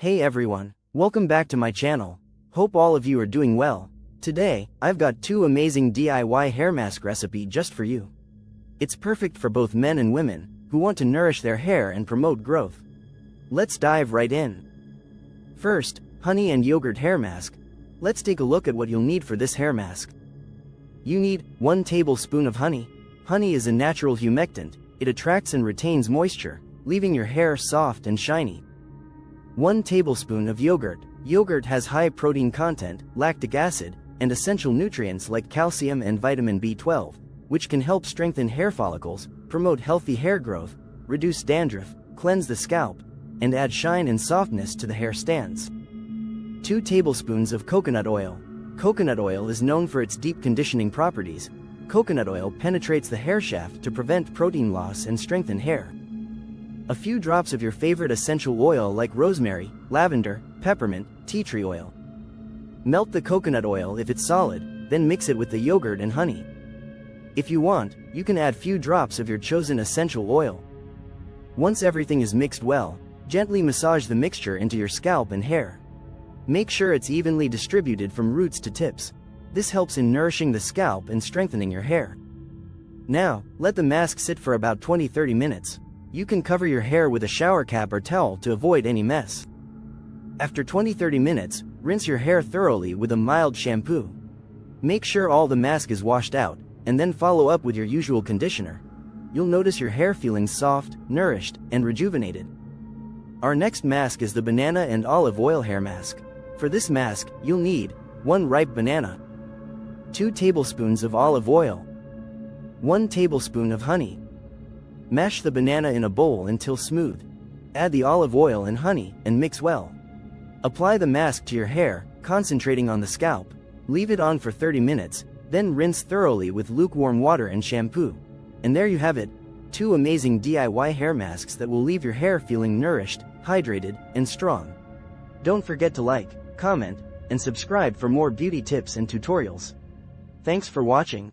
Hey everyone, welcome back to my channel. Hope all of you are doing well. Today, I've got two amazing DIY hair mask recipe just for you. It's perfect for both men and women who want to nourish their hair and promote growth. Let's dive right in. First, honey and yogurt hair mask. Let's take a look at what you'll need for this hair mask. You need 1 tablespoon of honey. Honey is a natural humectant. It attracts and retains moisture, leaving your hair soft and shiny. 1 tablespoon of yogurt. Yogurt has high protein content, lactic acid, and essential nutrients like calcium and vitamin B12, which can help strengthen hair follicles, promote healthy hair growth, reduce dandruff, cleanse the scalp, and add shine and softness to the hair stands. 2 tablespoons of coconut oil. Coconut oil is known for its deep conditioning properties. Coconut oil penetrates the hair shaft to prevent protein loss and strengthen hair. A few drops of your favorite essential oil like rosemary, lavender, peppermint, tea tree oil. Melt the coconut oil if it's solid, then mix it with the yogurt and honey. If you want, you can add few drops of your chosen essential oil. Once everything is mixed well, gently massage the mixture into your scalp and hair. Make sure it's evenly distributed from roots to tips. This helps in nourishing the scalp and strengthening your hair. Now, let the mask sit for about 20-30 minutes. You can cover your hair with a shower cap or towel to avoid any mess. After 20-30 minutes, rinse your hair thoroughly with a mild shampoo. Make sure all the mask is washed out, and then follow up with your usual conditioner. You'll notice your hair feeling soft, nourished, and rejuvenated. Our next mask is the banana and olive oil hair mask. For this mask, you'll need 1 ripe banana, 2 tablespoons of olive oil, 1 tablespoon of honey. Mash the banana in a bowl until smooth. Add the olive oil and honey and mix well. Apply the mask to your hair, concentrating on the scalp. Leave it on for 30 minutes, then rinse thoroughly with lukewarm water and shampoo. And there you have it, 2 amazing DIY hair masks that will leave your hair feeling nourished, hydrated, and strong. Don't forget to like, comment, and subscribe for more beauty tips and tutorials. Thanks for watching.